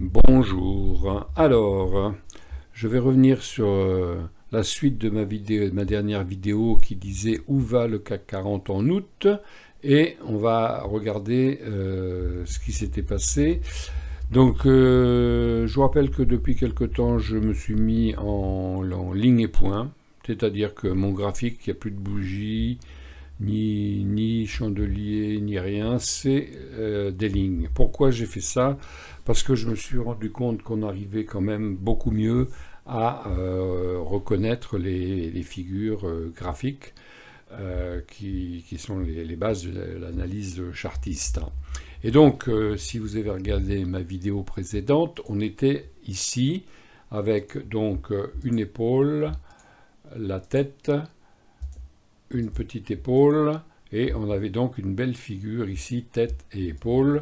Bonjour. Alors, je vais revenir sur la suite de ma dernière vidéo qui disait où va le CAC 40 en août, et on va regarder ce qui s'était passé. Donc, je vous rappelle que depuis quelque temps, je me suis mis en ligne et point, c'est-à-dire que mon graphique, il n'y a plus de bougies, ni chandelier, ni rien, c'est des lignes. Pourquoi j'ai fait ça? Parce que je me suis rendu compte qu'on arrivait quand même beaucoup mieux à reconnaître les figures graphiques qui sont les bases de l'analyse chartiste. Et donc, si vous avez regardé ma vidéo précédente, on était ici avec donc une épaule, la tête, une petite épaule, et on avait donc une belle figure ici, tête et épaule,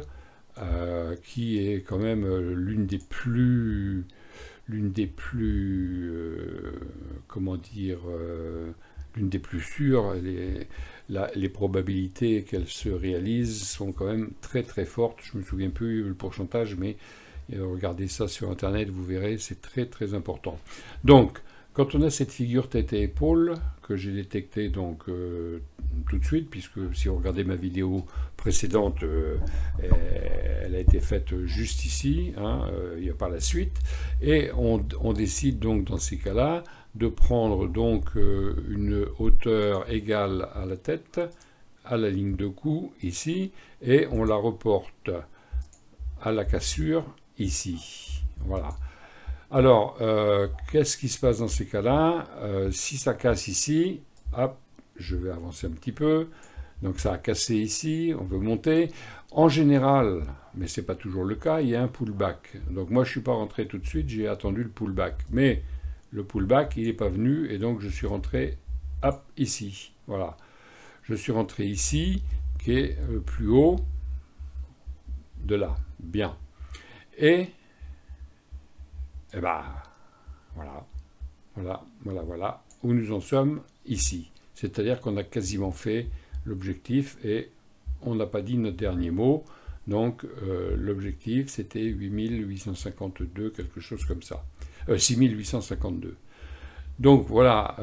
qui est quand même comment dire, l'une des plus sûres. Les probabilités qu'elle se réalise sont quand même très très fortes. Je me souviens plus le pourcentage, mais regardez ça sur internet, vous verrez, c'est très très important. Donc, quand on a cette figure tête et épaule, que j'ai détectée donc tout de suite, puisque si vous regardez ma vidéo précédente, elle a été faite juste ici, hein, il n'y a pas la suite, et on décide donc dans ces cas-là de prendre donc une hauteur égale à la tête, à la ligne de cou ici, et on la reporte à la cassure ici. Voilà. Alors, qu'est-ce qui se passe dans ces cas-là? Si ça casse ici, hop, je vais avancer un petit peu. Donc ça a cassé ici, on veut monter. En général, mais ce n'est pas toujours le cas, il y a un pullback. Donc moi, je ne suis pas rentré tout de suite, j'ai attendu le pullback. Mais le pullback, il n'est pas venu, et donc je suis rentré, hop, ici. Voilà. Je suis rentré ici, qui est plus haut de là. Bien. Et ben, voilà, où nous en sommes ici. C'est-à-dire qu'on a quasiment fait l'objectif et on n'a pas dit notre dernier mot. Donc, l'objectif, c'était 8852, quelque chose comme ça. 6852. Donc, voilà,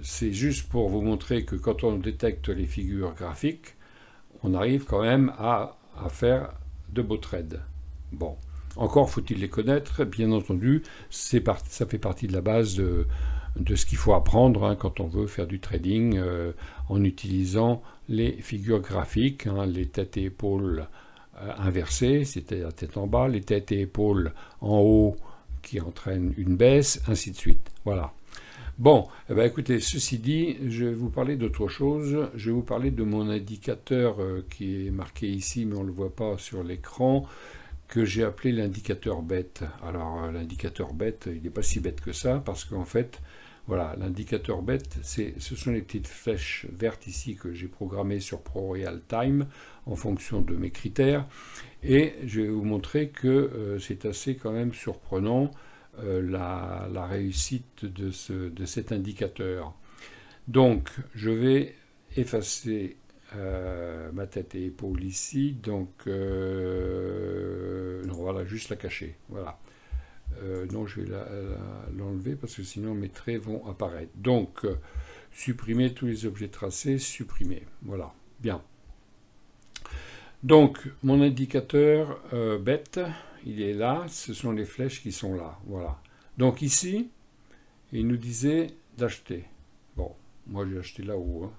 c'est juste pour vous montrer que quand on détecte les figures graphiques, on arrive quand même à faire de beaux trades. Bon. Encore faut-il les connaître, bien entendu, ça fait partie de la base de ce qu'il faut apprendre hein, quand on veut faire du trading en utilisant les figures graphiques, hein, les têtes et épaules inversées, c'était la tête en bas, les têtes et épaules en haut qui entraînent une baisse, ainsi de suite. Voilà. Bon, eh bien, écoutez, ceci dit, je vais vous parler d'autre chose. Je vais vous parler de mon indicateur qui est marqué ici, mais on ne le voit pas sur l'écran, que j'ai appelé l'indicateur bête. Alors l'indicateur bête, il n'est pas si bête que ça, parce qu'en fait, voilà, l'indicateur bête, ce sont les petites flèches vertes ici que j'ai programmées sur ProRealTime en fonction de mes critères, et je vais vous montrer que c'est assez quand même surprenant la réussite de cet indicateur. Donc, je vais effacer ma tête et épaules ici, donc non, voilà, juste la cacher, voilà. Non, je vais l'enlever parce que sinon mes traits vont apparaître. Donc, supprimer tous les objets tracés, supprimer, voilà, bien. Donc, mon indicateur bête, il est là, ce sont les flèches qui sont là, voilà. Donc ici, il nous disait d'acheter. Bon, moi j'ai acheté là-haut, hein.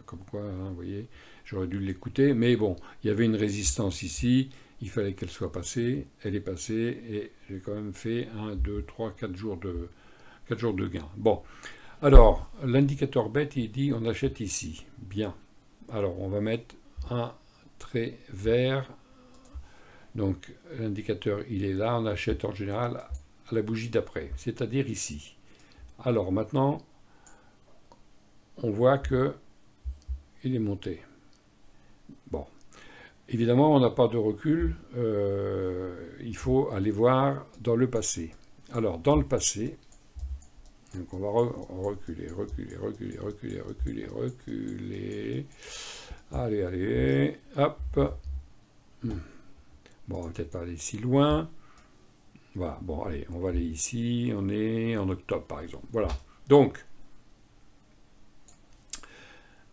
Comme quoi, hein, vous voyez, j'aurais dû l'écouter, mais bon, il y avait une résistance ici, il fallait qu'elle soit passée, elle est passée, et j'ai quand même fait 1, 2, 3, 4 jours de gain. Bon, alors, l'indicateur bête, il dit on achète ici. Bien. Alors, on va mettre un trait vert. Donc, l'indicateur, il est là, on achète en général à la bougie d'après, c'est-à-dire ici. Alors, maintenant, on voit que il est monté. Bon. Évidemment, on n'a pas de recul. Il faut aller voir dans le passé. Alors, dans le passé, donc on va reculer. Allez, hop. Bon, on va peut-être pas aller si loin. Voilà, bon, allez, on va aller ici. On est en octobre, par exemple. Voilà. Donc,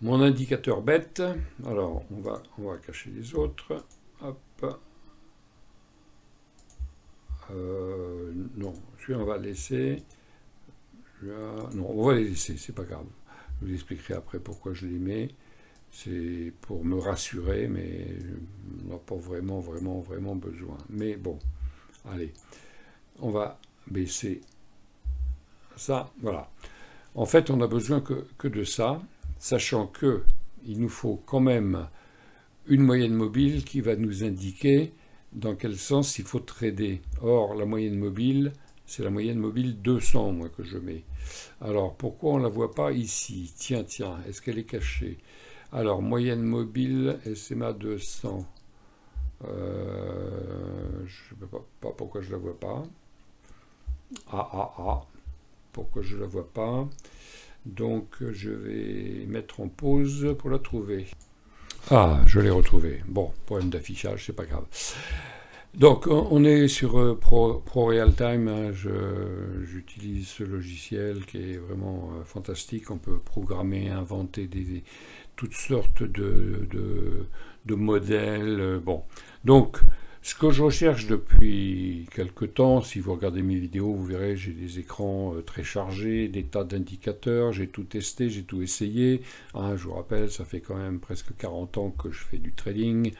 mon indicateur bête. Alors, on va cacher les autres. Hop. Non, celui-là, on va le laisser. Non, on va les laisser, c'est pas grave. Je vous expliquerai après pourquoi je les mets. C'est pour me rassurer, mais on n'a pas vraiment besoin. Mais bon, allez, on va baisser ça. Voilà. En fait, on n'a besoin que de ça, sachant que il nous faut quand même une moyenne mobile qui va nous indiquer dans quel sens il faut trader. Or, la moyenne mobile, c'est la moyenne mobile 200, moi, que je mets. Alors, pourquoi on ne la voit pas ici? Tiens, est-ce qu'elle est cachée? Alors, moyenne mobile, SMA 200. Je ne sais pas pourquoi je ne la vois pas. Pourquoi je ne la vois pas? Donc, je vais mettre en pause pour la trouver. Ah, je l'ai retrouvée. Bon, problème d'affichage, c'est pas grave. Donc, on est sur Pro Realtime. Hein, j'utilise ce logiciel qui est vraiment fantastique. On peut programmer, inventer toutes sortes de modèles. Bon, donc, ce que je recherche depuis quelque temps, si vous regardez mes vidéos, vous verrez, j'ai des écrans très chargés, des tas d'indicateurs, j'ai tout testé, j'ai tout essayé. Hein, je vous rappelle, ça fait quand même presque 40 ans que je fais du trading.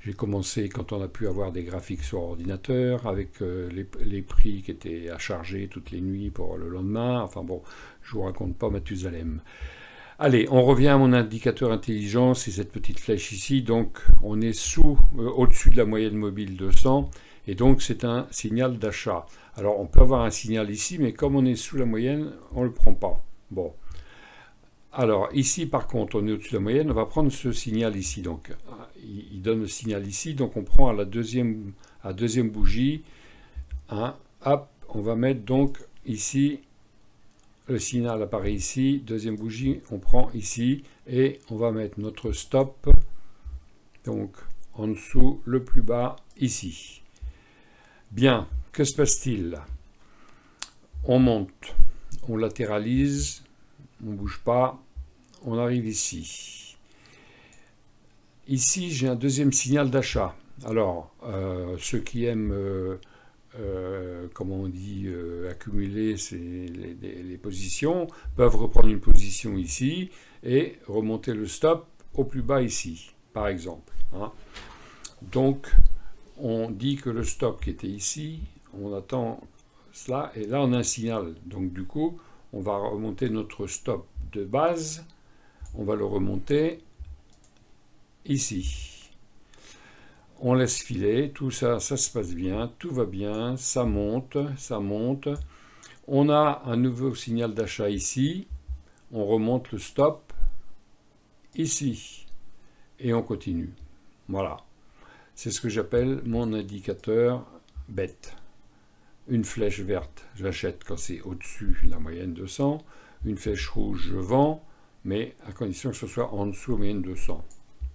J'ai commencé quand on a pu avoir des graphiques sur ordinateur, avec les prix qui étaient à charger toutes les nuits pour le lendemain. Enfin bon, je vous raconte pas Mathusalem. Allez, on revient à mon indicateur intelligent, c'est cette petite flèche ici. Donc on est au-dessus de la moyenne mobile 200, et donc c'est un signal d'achat. Alors on peut avoir un signal ici, mais comme on est sous la moyenne, on ne le prend pas. Bon. Alors ici par contre on est au-dessus de la moyenne, on va prendre ce signal ici. Donc il donne le signal ici, donc on prend à la deuxième bougie. Hein, hop, on va mettre donc ici, le signal apparaît ici, deuxième bougie, on prend ici, et on va mettre notre stop, donc en dessous, le plus bas, ici. Bien, que se passe-t-il? On monte, on latéralise, on ne bouge pas, on arrive ici. Ici, j'ai un deuxième signal d'achat. Alors, ceux qui aiment, comment on dit, accumuler les positions, peuvent reprendre une position ici et remonter le stop au plus bas ici, par exemple. Hein. Donc, on dit que le stop qui était ici, on attend cela, et là on a un signal. Donc du coup, on va remonter notre stop de base, on va le remonter ici. On laisse filer, tout ça, ça se passe bien, tout va bien, ça monte, ça monte. On a un nouveau signal d'achat ici, on remonte le stop ici, et on continue. Voilà. C'est ce que j'appelle mon indicateur bête. Une flèche verte, j'achète quand c'est au-dessus de la moyenne 200. Une flèche rouge, je vends, mais à condition que ce soit en dessous de la moyenne 200.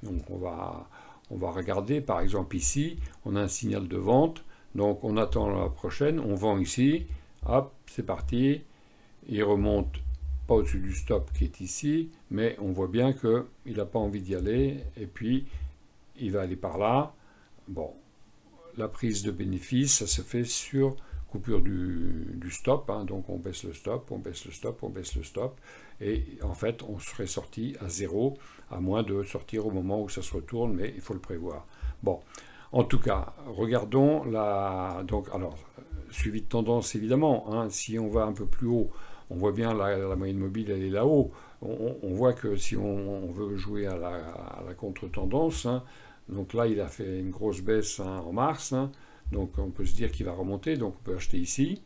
Donc on va regarder, par exemple ici, on a un signal de vente. Donc on attend la prochaine, on vend ici. Hop, c'est parti. Il remonte pas au-dessus du stop qui est ici, mais on voit bien qu'il n'a pas envie d'y aller. Et puis, il va aller par là. Bon, la prise de bénéfice, ça se fait sur coupure du stop, hein, donc on baisse le stop, on baisse le stop, on baisse le stop, et en fait on serait sorti à zéro, à moins de sortir au moment où ça se retourne, mais il faut le prévoir. Bon, en tout cas, regardons donc alors, suivi de tendance évidemment, hein, si on va un peu plus haut, on voit bien la moyenne mobile, elle est là-haut, on voit que si on veut jouer à la contre-tendance, hein, donc là, il a fait une grosse baisse hein, en mars. Hein, donc on peut se dire qu'il va remonter. Donc on peut acheter ici.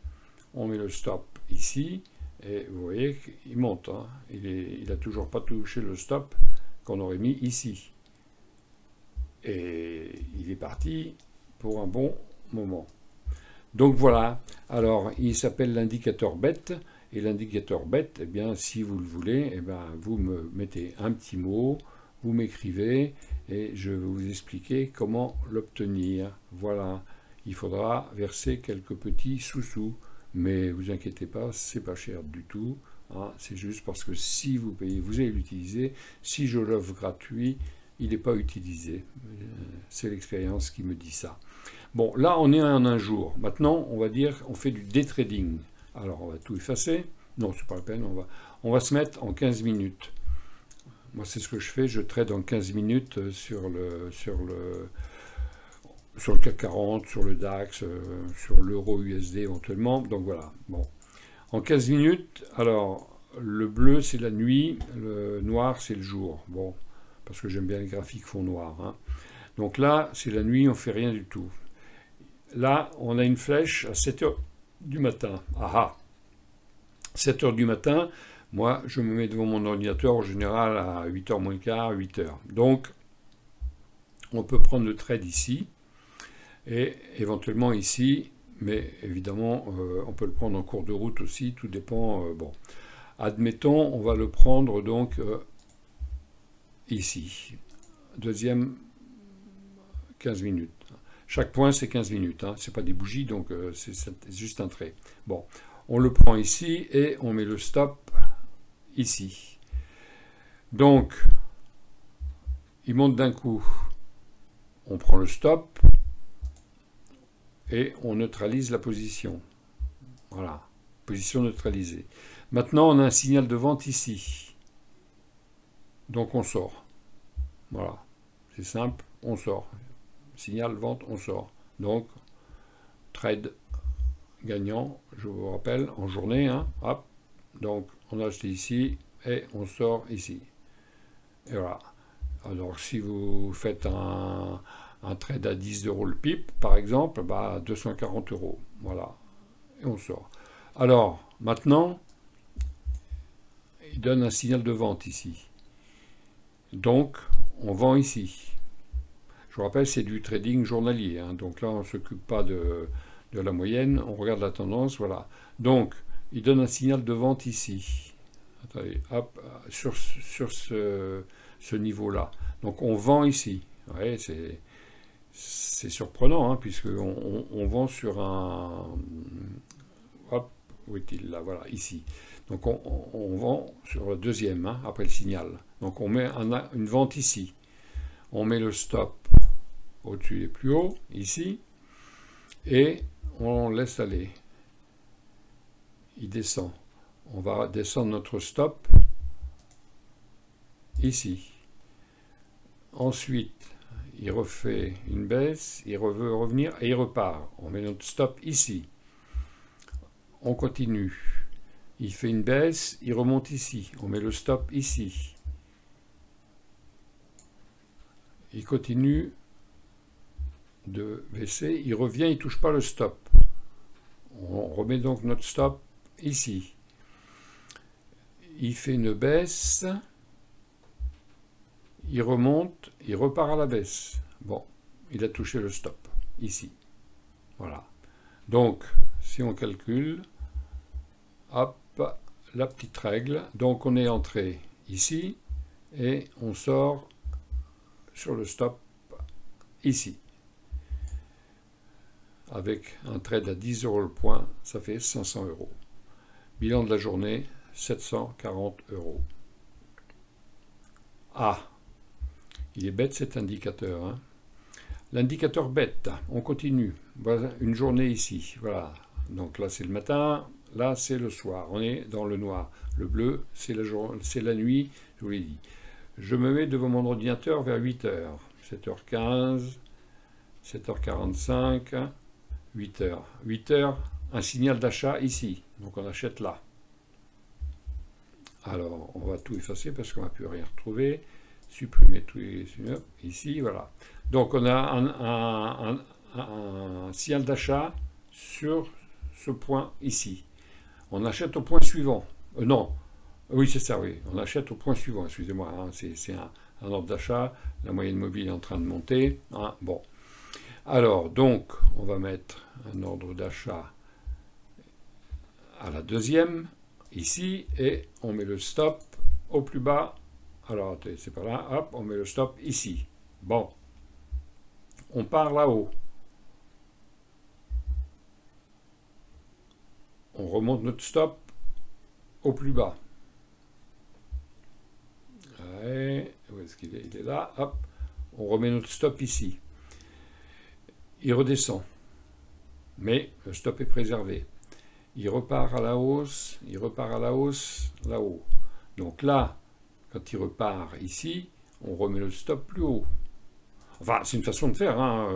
On met le stop ici. Et vous voyez qu'il monte. Hein, il n'a toujours pas touché le stop qu'on aurait mis ici. Et il est parti pour un bon moment. Donc voilà. Alors il s'appelle l'indicateur bête. Et l'indicateur bête, eh bien, si vous le voulez, eh bien, vous me mettez un petit mot. Vous m'écrivez et je vais vous expliquer comment l'obtenir. Voilà, il faudra verser quelques petits sous-sous, mais vous inquiétez pas, c'est pas cher du tout. Hein, c'est juste parce que si vous payez, vous allez l'utiliser. Si je l'offre gratuit, il n'est pas utilisé. C'est l'expérience qui me dit ça. Bon, là, on est en un jour. Maintenant, on va dire, on fait du day trading. Alors, on va tout effacer. Non, c'est pas la peine. On va se mettre en 15 minutes. Moi, c'est ce que je fais. Je trade en 15 minutes sur le CAC 40, sur le DAX, sur l'euro USD éventuellement. Donc voilà. Bon. En 15 minutes, alors, le bleu, c'est la nuit. Le noir, c'est le jour. Bon, parce que j'aime bien les graphiques fond noir. Hein. Donc là, c'est la nuit, on fait rien du tout. Là, on a une flèche à 7 h du matin. Ah ah 7 h du matin, moi, je me mets devant mon ordinateur en général à 8 h moins le quart, 8 h. Donc, on peut prendre le trade ici et éventuellement ici, mais évidemment, on peut le prendre en cours de route aussi, tout dépend. Bon, admettons, on va le prendre donc ici. Deuxième 15 minutes. Chaque point, c'est 15 minutes. Hein. Ce n'est pas des bougies, donc c'est juste un trait. Bon, on le prend ici et on met le stop ici. Donc, il monte d'un coup. On prend le stop et on neutralise la position. Voilà, position neutralisée. Maintenant, on a un signal de vente ici. Donc, on sort. Voilà, c'est simple, on sort. Signal vente, on sort. Donc, trade gagnant, je vous rappelle, en journée. Hein, hop. Donc, on a acheté ici et on sort ici. Et voilà. Alors, si vous faites un trade à 10 € le pip, par exemple, bah, 240 €. Voilà. Et on sort. Alors, maintenant, il donne un signal de vente ici. Donc, on vend ici. Je vous rappelle, c'est du trading journalier. Hein, donc là, on ne s'occupe pas de la moyenne. On regarde la tendance. Voilà. Donc, il donne un signal de vente ici. Attendez, hop, sur ce niveau-là. Donc, on vend ici. Ouais, c'est surprenant, hein, puisqu'on vend sur un... Hop, où est-il là? Voilà, ici. Donc, on vend sur le deuxième, hein, après le signal. Donc, on met une vente ici. On met le stop au-dessus et plus haut, ici, et on laisse aller. Il descend. On va descendre notre stop ici. Ensuite, il refait une baisse, il veut revenir et il repart. On met notre stop ici. On continue. Il fait une baisse, il remonte ici. On met le stop ici. Il continue de baisser, il revient, il ne touche pas le stop. On remet donc notre stop ici. Il fait une baisse, il remonte, il repart à la baisse. Bon, il a touché le stop, ici. Voilà. Donc, si on calcule, hop, la petite règle. Donc, on est entré ici et on sort sur le stop ici. Avec un trade à 10 € le point, ça fait 500 €. Bilan de la journée, 740 €. Ah, il est bête cet indicateur. Hein. L'indicateur bête, on continue. Voilà une journée ici. Voilà. Donc là, c'est le matin. Là, c'est le soir. On est dans le noir. Le bleu, c'est la nuit, je vous l'ai dit. Je me mets devant mon ordinateur vers 8 h. 7h15, 7h45, 8 h. 8 h, un signal d'achat ici. Donc on achète là. Alors, on va tout effacer parce qu'on ne va plus rien retrouver. Supprimer tout ici, voilà. Donc on a un signal d'achat sur ce point ici. On achète au point suivant. Non, oui c'est ça, oui. On achète au point suivant, excusez-moi. Hein, c'est un ordre d'achat. La moyenne mobile est en train de monter. Hein, bon. Alors, donc, on va mettre un ordre d'achat à la deuxième, ici, et on met le stop au plus bas. Alors, c'est pas là, hop, on met le stop ici. Bon, on part là-haut. On remonte notre stop au plus bas. Ouais, où est-ce qu'il est? Il est là, hop. On remet notre stop ici. Il redescend. Mais le stop est préservé. Il repart à la hausse, il repart à la hausse, là-haut. Donc là, quand il repart ici, on remet le stop plus haut. Enfin, c'est une façon de faire, hein.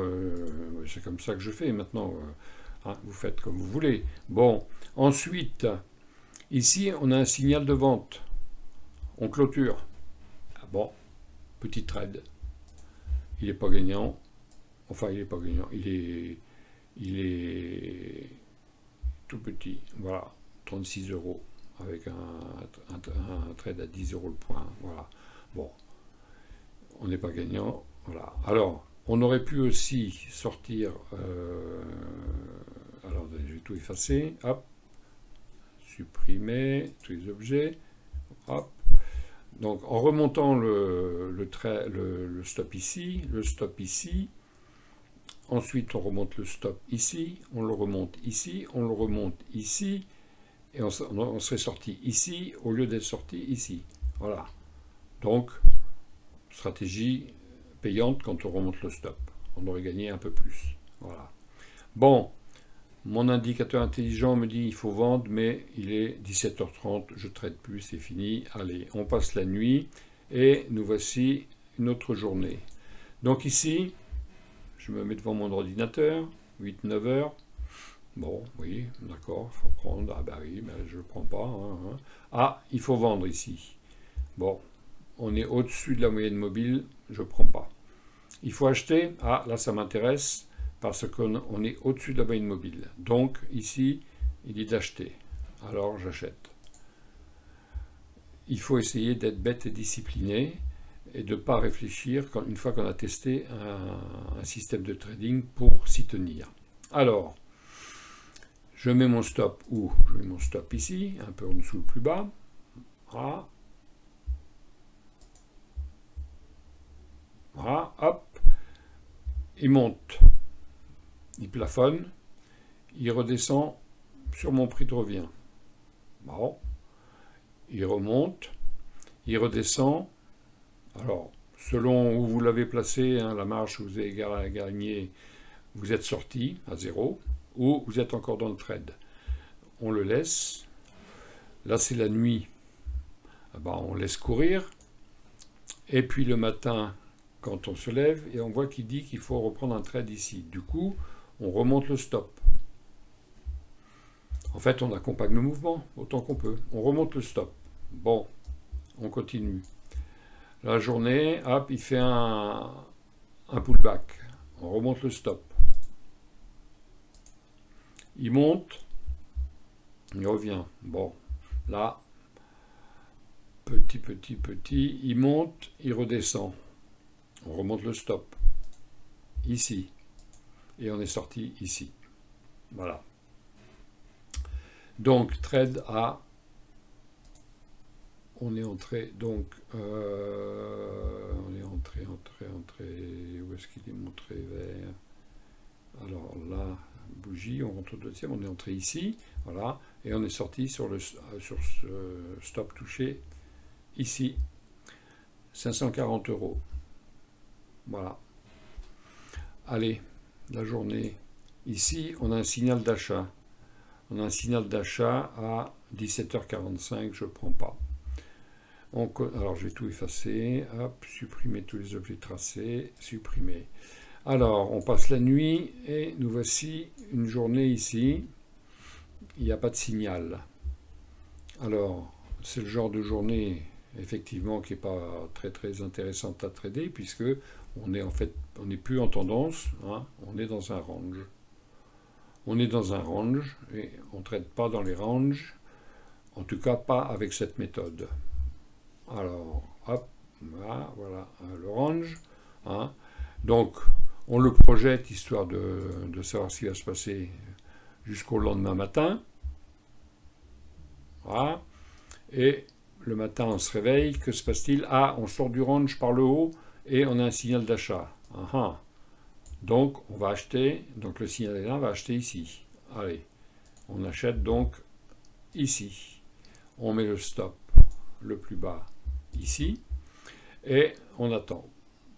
C'est comme ça que je fais maintenant. Hein, vous faites comme vous voulez. Bon, ensuite, ici, on a un signal de vente. On clôture. Ah bon, petit trade. Il n'est pas gagnant. Enfin, il n'est pas gagnant. Il est tout petit. Voilà, 36 € avec un trade à 10 € le point. Voilà. Bon, on n'est pas gagnant. Voilà. Alors, on aurait pu aussi sortir. Alors, je vais tout effacer. Hop. Supprimer tous les objets. Hop. Donc, en remontant le stop ici, le stop ici. Ensuite, on remonte le stop ici, on le remonte ici, on le remonte ici, et on serait sorti ici au lieu d'être sorti ici. Voilà. Donc, stratégie payante quand on remonte le stop. On aurait gagné un peu plus. Voilà. Bon, mon indicateur intelligent me dit il faut vendre, mais il est 17h30, je ne trade plus, c'est fini. Allez, on passe la nuit, et nous voici une autre journée. Donc ici, je me mets devant mon ordinateur, 8-9 heures. Bon, oui, d'accord, il faut prendre. Ah bah oui, mais je ne prends pas. Hein. Ah, il faut vendre ici. Bon, on est au-dessus de la moyenne mobile, je ne prends pas. Il faut acheter. Ah, là, ça m'intéresse parce qu'on est au-dessus de la moyenne mobile. Donc, ici, il dit d'acheter. Alors, j'achète. Il faut essayer d'être bête et discipliné, et de ne pas réfléchir une fois qu'on a testé un système de trading pour s'y tenir. Alors, je mets mon stop où? Je mets mon stop ici, un peu en dessous le plus bas. Voilà. Voilà, hop. Il monte. Il plafonne. Il redescend sur mon prix de revient. Bon. Il remonte. Il redescend. Alors, selon où vous l'avez placé, hein, la marge que vous avez gagnée, vous êtes sorti à 0, ou vous êtes encore dans le trade. On le laisse. Là, c'est la nuit. Ah ben, on laisse courir. Et puis le matin, quand on se lève, et on voit qu'il dit qu'il faut reprendre un trade ici. Du coup, on remonte le stop. En fait, on accompagne le mouvement autant qu'on peut. On remonte le stop. Bon, on continue. La journée, hop, il fait un pullback. On remonte le stop. Il monte. Il revient. Bon, là, petit, il monte, il redescend. On remonte le stop. Ici. Et on est sorti ici. Voilà. Donc, trade à... On est entré, donc, on est entré, où est-ce qu'il est montré vert? Alors là, bougie, on rentre au deuxième, on est entré ici, voilà, et on est sorti sur ce stop touché, ici, 540 €. Voilà. Allez, la journée, ici, on a un signal d'achat. On a un signal d'achat à 17h45, je ne prends pas. Alors, je vais tout effacer. Hop, supprimer tous les objets tracés. Supprimer. Alors, on passe la nuit et nous voici une journée ici. Il n'y a pas de signal. Alors, c'est le genre de journée, effectivement, qui n'est pas très intéressante à trader, puisque on n'est plus en tendance. Hein, on est dans un range. On est dans un range et on ne trade pas dans les ranges. En tout cas, pas avec cette méthode. Alors, hop, voilà le range. Hein. Donc, on le projette histoire de savoir ce qui va se passer jusqu'au lendemain matin. Voilà. Et le matin, on se réveille. Que se passe-t-il? Ah, on sort du range par le haut et on a un signal d'achat. Donc on va acheter, donc le signal est là, on va acheter ici. Allez, on achète donc ici. On met le stop le plus bas ici et on attend.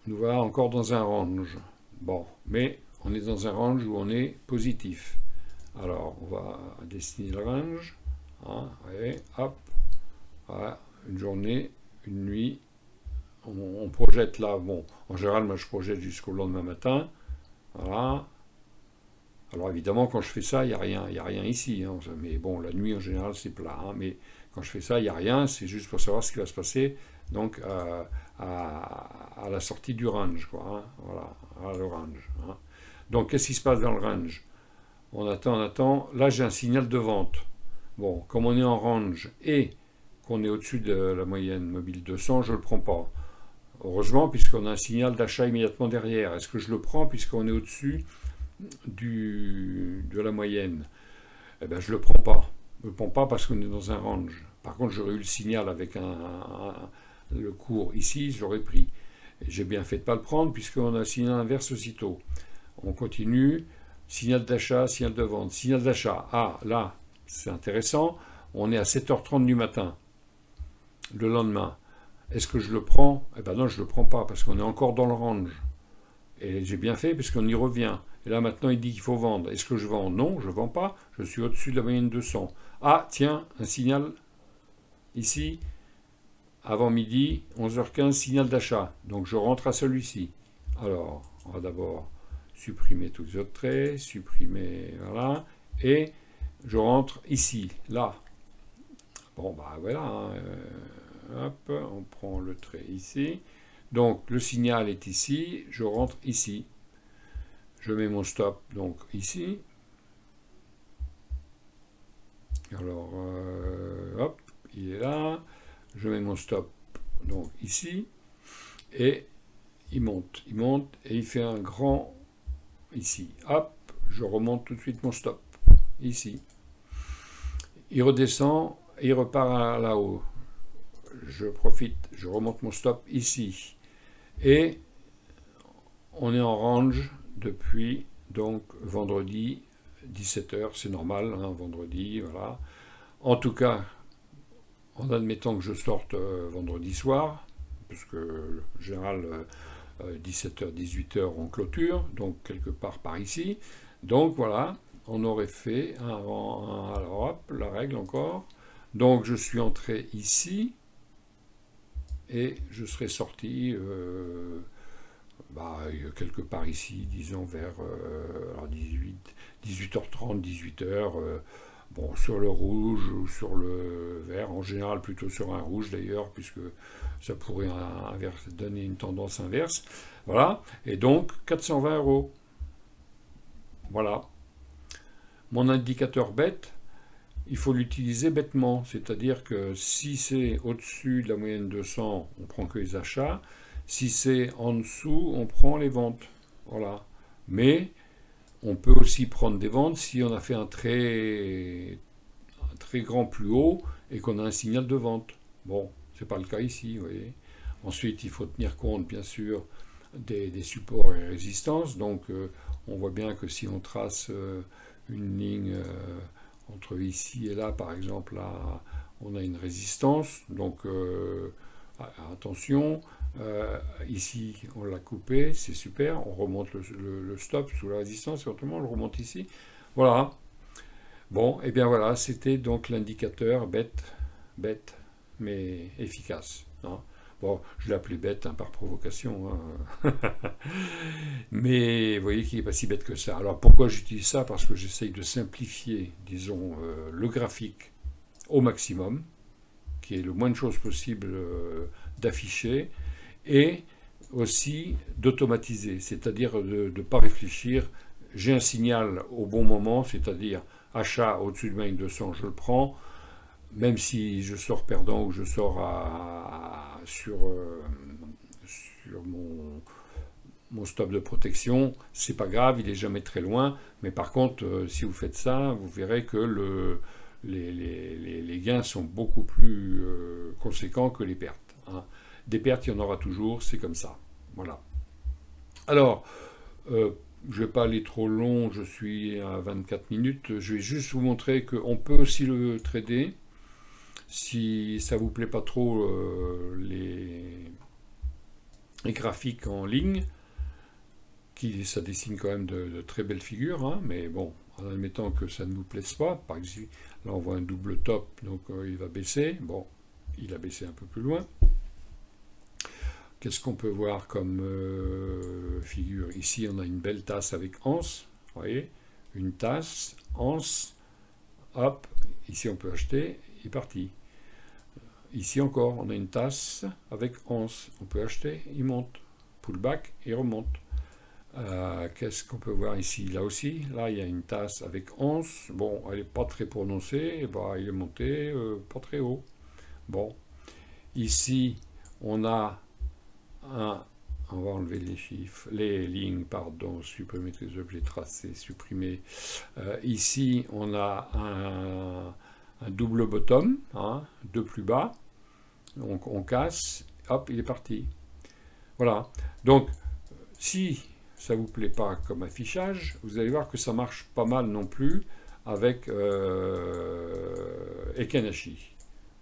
Nous voilà encore dans un range. Bon, mais on est dans un range où on est positif. Alors on va dessiner le range. Et hop, voilà, une journée, une nuit. On projette là, bon, en général, moi je projette jusqu'au lendemain matin. Voilà. Alors évidemment, quand je fais ça, il n'y a rien ici. Mais bon, la nuit en général, c'est plat. Mais quand je fais ça, il n'y a rien. C'est juste pour savoir ce qui va se passer. Donc à la sortie du range, quoi. Voilà, le range. Donc qu'est-ce qui se passe dans le range? On attend. Là, j'ai un signal de vente. Bon, comme on est en range et qu'on est au-dessus de la moyenne mobile 200, je ne le prends pas. Heureusement, puisqu'on a un signal d'achat immédiatement derrière. Est-ce que je le prends puisqu'on est au-dessus de la moyenne? Eh bien, je ne le prends pas. Je ne le prends pas parce qu'on est dans un range. Par contre, j'aurais eu le signal avec le cours ici, j'aurais pris. J'ai bien fait de ne pas le prendre puisqu'on a un signal inverse aussitôt. On continue. Signal d'achat, signal de vente. Signal d'achat. Ah, là, c'est intéressant. On est à 7h30 du matin. Le lendemain. Est-ce que je le prends? Eh bien non, je ne le prends pas parce qu'on est encore dans le range. Et j'ai bien fait puisqu'on y revient. Et là maintenant il dit qu'il faut vendre. Est-ce que je vends? Non, je ne vends pas. Je suis au-dessus de la moyenne 200. Ah tiens, un signal ici. Avant midi, 11h15, signal d'achat. Donc je rentre à celui-ci. Alors, on va d'abord supprimer tous les autres traits. Supprimer, voilà. Et je rentre ici, là. Bon, bah voilà. Hop, on prend le trait ici. Donc le signal est ici, je rentre ici. Je mets mon stop donc ici. Alors hop, il est là. Je mets mon stop donc ici. Et il monte et il fait un grand ici. Hop, je remonte tout de suite mon stop ici. Il redescend et il repart là-haut. Je profite, je remonte mon stop ici. Et on est en range depuis donc vendredi 17h, c'est normal, vendredi, voilà. En tout cas, en admettant que je sorte vendredi soir, parce que en général 17h, 18h on clôture, donc quelque part par ici. Donc voilà, on aurait fait alors hop, la règle encore. Donc je suis entré ici. Et je serai sorti quelque part ici, disons vers 18h30, 18h, bon, sur le rouge ou sur le vert, en général plutôt sur un rouge d'ailleurs, puisque ça pourrait donner une tendance inverse. Voilà, et donc 420 €. Voilà. Mon indicateur bête, il faut l'utiliser bêtement, c'est-à-dire que si c'est au-dessus de la moyenne 200, on prend que les achats, si c'est en dessous, on prend les ventes. Voilà. Mais on peut aussi prendre des ventes si on a fait un très grand plus haut et qu'on a un signal de vente. Bon, c'est pas le cas ici, vous voyez. Ensuite, il faut tenir compte, bien sûr, des supports et résistances. Donc, on voit bien que si on trace une ligne entre ici et là, par exemple, là, on a une résistance. Donc, attention. Ici, on l'a coupé, c'est super. On remonte le stop sous la résistance, et autrement, on le remonte ici. Voilà. Bon, et bien voilà, c'était donc l'indicateur bête, mais efficace. Bon, je l'ai appelé bête par provocation. Mais vous voyez qu'il n'est pas si bête que ça. Alors pourquoi j'utilise ça? Parce que j'essaye de simplifier, disons, le graphique au maximum, qui est le moins de choses possible d'afficher, et aussi d'automatiser, c'est-à-dire de ne pas réfléchir. J'ai un signal au bon moment, c'est-à-dire achat au-dessus de moyenne 200, je le prends, même si je sors perdant ou je sors sur mon stop de protection, c'est pas grave, il est jamais très loin, mais par contre, si vous faites ça, vous verrez que les gains sont beaucoup plus conséquents que les pertes. Des pertes, il y en aura toujours, c'est comme ça. Voilà. Alors, je ne vais pas aller trop long, je suis à 24 minutes. Je vais juste vous montrer qu'on peut aussi le trader. Si ça vous plaît pas trop les graphiques en ligne, ça dessine quand même de très belles figures, hein, mais bon, en admettant que ça ne vous plaise pas, par exemple, là on voit un double top, donc il va baisser. Bon, il a baissé un peu plus loin. Qu'est-ce qu'on peut voir comme figure? Ici, on a une belle tasse avec anse. Vous voyez? Une tasse, anse, hop. Ici, on peut acheter, il est parti. Ici encore, on a une tasse avec anse. On peut acheter, il monte. Pullback, il remonte. Qu'est-ce qu'on peut voir ici? Là aussi, là, il y a une tasse avec anse. Bon, elle n'est pas très prononcée. Bah, il est monté pas très haut. Bon. Ici, on a on va enlever les chiffres, les lignes, pardon, supprimer les objets tracés, supprimer. Ici, on a un double bottom, hein, de plus bas. Donc, on casse, hop, il est parti. Voilà. Donc, si ça ne vous plaît pas comme affichage, vous allez voir que ça marche pas mal non plus avec Ekenashi.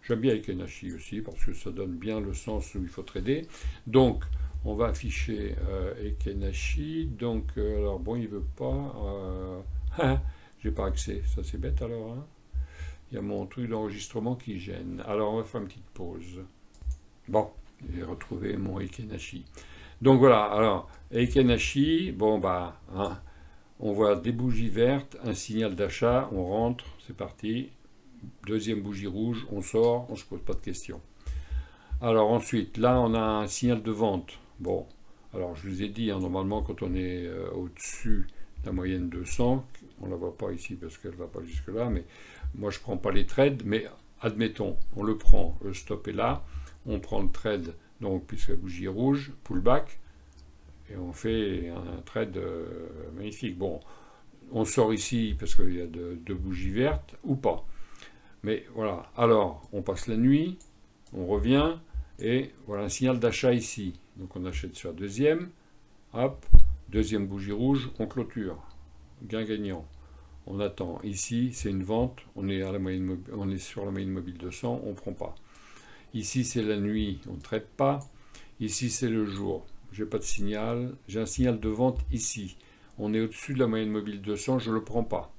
J'aime bien Ekenashi aussi parce que ça donne bien le sens où il faut trader. Donc, on va afficher Ekenashi. Donc, alors bon, il veut pas. J'ai pas accès. Ça, c'est bête alors. Hein. Il y a mon truc d'enregistrement qui gêne. Alors, on va faire une petite pause. Bon, j'ai retrouvé mon Ekenashi. Donc voilà. Alors, Ekenashi, bon bah, hein, on voit des bougies vertes, un signal d'achat. On rentre. C'est parti. Deuxième bougie rouge, on sort, on ne se pose pas de questions. Alors ensuite, là on a un signal de vente. Bon, alors je vous ai dit, hein, normalement quand on est au-dessus de la moyenne de 100, on ne la voit pas ici parce qu'elle ne va pas jusque là, mais moi je ne prends pas les trades, mais admettons, on le prend, le stop est là, on prend le trade, donc puisque la bougie est rouge, pullback, et on fait un trade magnifique. Bon, on sort ici parce qu'il y a deux bougies vertes, ou pas. Mais voilà, alors on passe la nuit, on revient, et voilà un signal d'achat ici. Donc on achète sur la deuxième, hop, deuxième bougie rouge, on clôture, gain gagnant. On attend. Ici, c'est une vente, on est sur la moyenne mobile de 100, on ne prend pas. Ici, c'est la nuit, on ne traite pas. Ici, c'est le jour, j'ai pas de signal, j'ai un signal de vente ici. On est au-dessus de la moyenne mobile de 100, je ne le prends pas.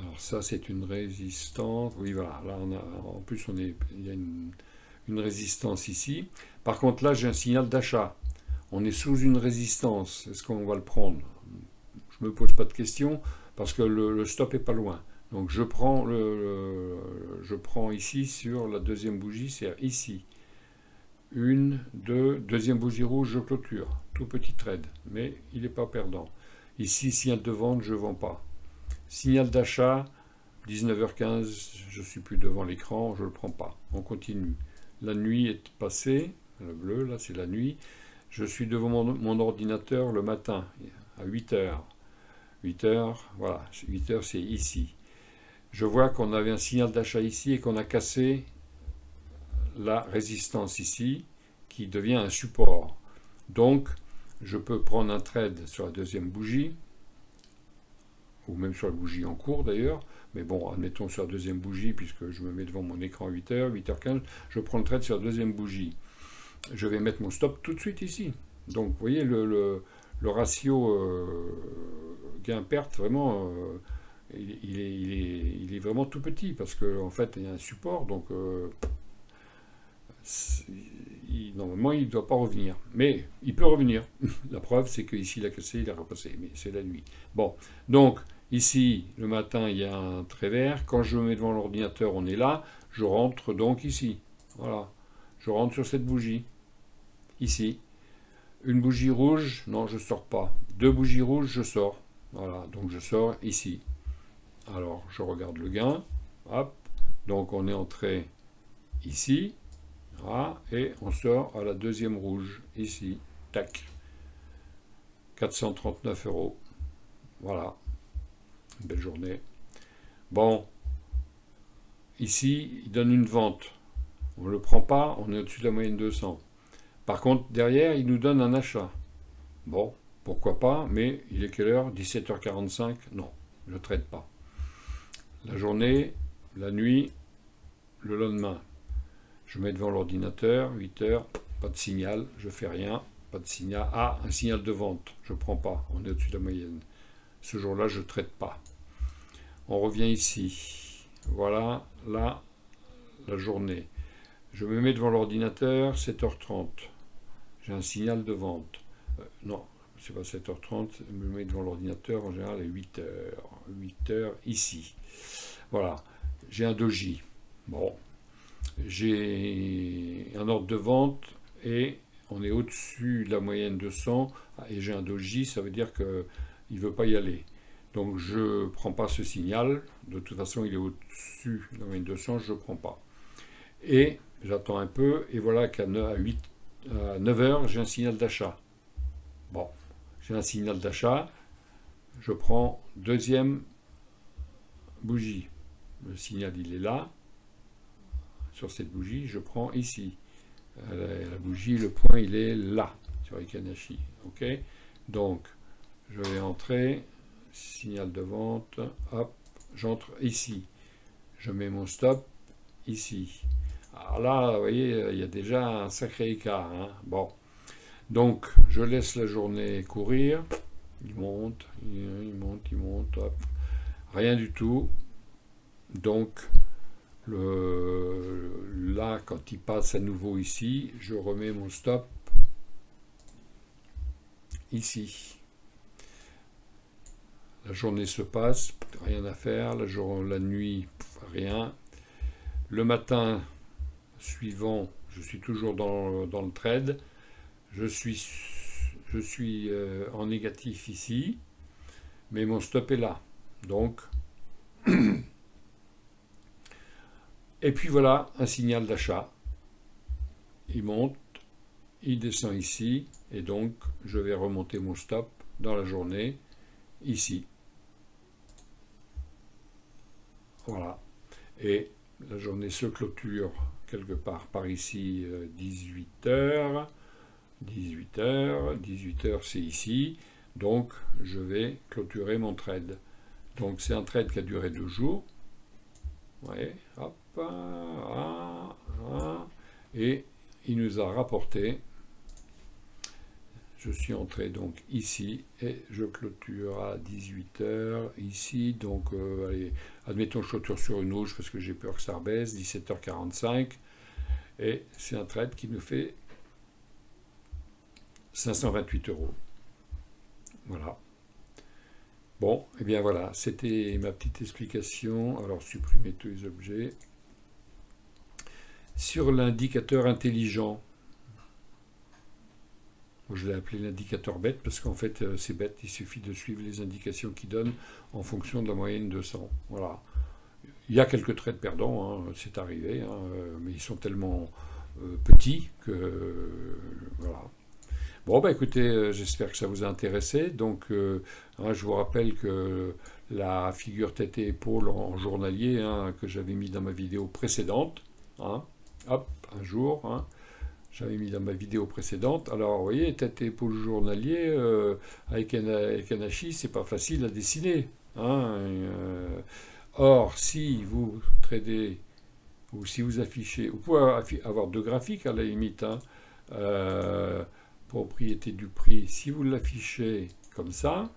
Alors ça, c'est une résistance. Oui, voilà. Là, en plus, il y a une résistance ici. Par contre, là, j'ai un signal d'achat. On est sous une résistance. Est-ce qu'on va le prendre? Je ne me pose pas de questions parce que le stop est pas loin. Donc, je prends ici sur la deuxième bougie, c'est ici. Une, deux, deuxième bougie rouge, je clôture. Tout petit trade, mais il n'est pas perdant. Ici, signal de vente, je ne vends pas. Signal d'achat, 19h15, je ne suis plus devant l'écran, je ne le prends pas. On continue. La nuit est passée, le bleu, là c'est la nuit. Je suis devant mon ordinateur le matin, à 8h. 8h, voilà, 8h c'est ici. Je vois qu'on avait un signal d'achat ici et qu'on a cassé la résistance ici, qui devient un support. Donc, je peux prendre un trade sur la deuxième bougie, ou même sur la bougie en cours d'ailleurs, mais bon, admettons sur la deuxième bougie, puisque je me mets devant mon écran à 8h, 8h15, je prends le trade sur la deuxième bougie. Je vais mettre mon stop tout de suite ici. Donc, vous voyez, le ratio gain-perte, vraiment, il est vraiment tout petit, parce qu'en fait, il y a un support, donc normalement, il ne doit pas revenir. Mais il peut revenir. La preuve, c'est qu'ici, il a cassé, il a repassé, mais c'est la nuit. Bon, donc, ici, le matin, il y a un trait vert. Quand je me mets devant l'ordinateur, on est là. Je rentre donc ici. Voilà. Je rentre sur cette bougie. Ici. Une bougie rouge, non, je ne sors pas. Deux bougies rouges, je sors. Voilà, donc je sors ici. Alors, je regarde le gain. Hop. Donc, on est entré ici. Voilà, et on sort à la deuxième rouge, ici. Tac. 439 €. Voilà. Une belle journée. Bon. Ici, il donne une vente. On ne le prend pas, on est au-dessus de la moyenne 200. Par contre, derrière, il nous donne un achat. Bon, pourquoi pas, mais il est quelle heure? 17h45? Non, je ne trade pas. La journée, la nuit, le lendemain. Je mets devant l'ordinateur, 8h, pas de signal, je fais rien, pas de signal. Ah, un signal de vente, je ne prends pas, on est au-dessus de la moyenne. Ce jour-là, je ne traite pas. On revient ici. Voilà, là, la journée. Je me mets devant l'ordinateur, 7h30. J'ai un signal de vente. Non, c'est pas 7h30, je me mets devant l'ordinateur, en général, à 8h. 8h ici. Voilà, j'ai un doji. Bon, j'ai un ordre de vente et on est au-dessus de la moyenne de 100 et j'ai un doji, ça veut dire qu'il ne veut pas y aller. Donc je ne prends pas ce signal, de toute façon il est au-dessus de la moyenne de 100, je ne prends pas. Et j'attends un peu et voilà qu'à 9h j'ai un signal d'achat. Bon, j'ai un signal d'achat, je prends deuxième bougie. Le signal il est là. Sur cette bougie, je prends ici. La bougie, le point, il est là, sur Ikanashi. Ok. Donc, je vais entrer, signal de vente, hop, j'entre ici. Je mets mon stop ici. Alors là, vous voyez, il y a déjà un sacré écart. Hein. Bon. Donc, je laisse la journée courir. Il monte, il monte, il monte, hop. Rien du tout. Donc, là, quand il passe à nouveau ici, je remets mon stop ici. La journée se passe, rien à faire. La nuit, rien. Le matin suivant, je suis toujours dans le trade. Je suis en négatif ici, mais mon stop est là. Donc, et puis voilà, un signal d'achat. Il monte, il descend ici, et donc je vais remonter mon stop dans la journée, ici. Voilà. Et la journée se clôture quelque part par ici, 18h. 18h c'est ici. Donc je vais clôturer mon trade. Donc c'est un trade qui a duré 2 jours. Ouais, hop. Et il nous a rapporté, je suis entré donc ici et je clôture à 18h ici, donc allez, admettons je clôture sur une rouge parce que j'ai peur que ça rebaisse, 17h45, et c'est un trade qui nous fait 528 €. Voilà. Bon, et bien voilà, c'était ma petite explication. Alors supprimer tous les objets. Sur l'indicateur intelligent, je l'ai appelé l'indicateur bête parce qu'en fait c'est bête, il suffit de suivre les indications qu'il donne en fonction de la moyenne de 100. Voilà. Il y a quelques trades perdants, hein, c'est arrivé, hein, mais ils sont tellement petits que voilà. Bon, bah écoutez, j'espère que ça vous a intéressé. Donc, hein, je vous rappelle que la figure tête et épaule en journalier, hein, que j'avais mis dans ma vidéo précédente, hein, hop, un jour, hein, j'avais mis dans ma vidéo précédente. Alors, vous voyez, tête et épaule journalier, avec un hachis, c'est pas facile à dessiner. Hein, or, si vous tradez, ou si vous affichez, vous pouvez avoir 2 graphiques à la limite, hein, propriété du prix, si vous l'affichez comme ça,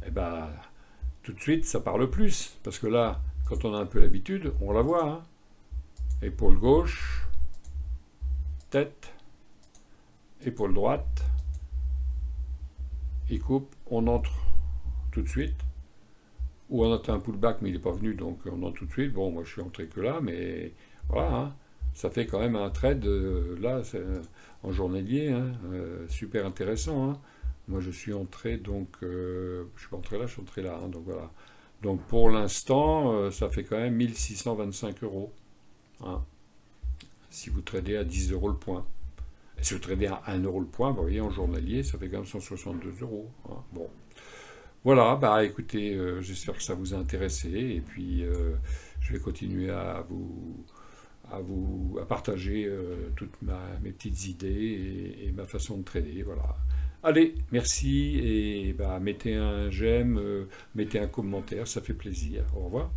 et ben tout de suite ça parle plus, parce que là, quand on a un peu l'habitude, on la voit, hein. Épaule gauche, tête, épaule droite, il coupe, on entre tout de suite, ou on attend un pullback, mais il n'est pas venu, donc on entre tout de suite. Bon, moi je suis entré que là, mais voilà, hein. Ça fait quand même un trade, là, en journalier, hein, super intéressant. Hein. Moi, je suis entré, donc, je suis pas entré là, je suis entré là. Hein, donc, voilà. Donc, pour l'instant, ça fait quand même 1625 €. Hein, si vous tradez à 10 € le point. Et si vous tradez à 1 € le point, vous voyez, en journalier, ça fait quand même 162 €. Hein, bon. Voilà, bah écoutez, j'espère que ça vous a intéressé. Et puis, je vais continuer à à partager toutes mes petites idées et ma façon de trader. Voilà. Allez, merci et bah, mettez un j'aime, mettez un commentaire, ça fait plaisir. Au revoir.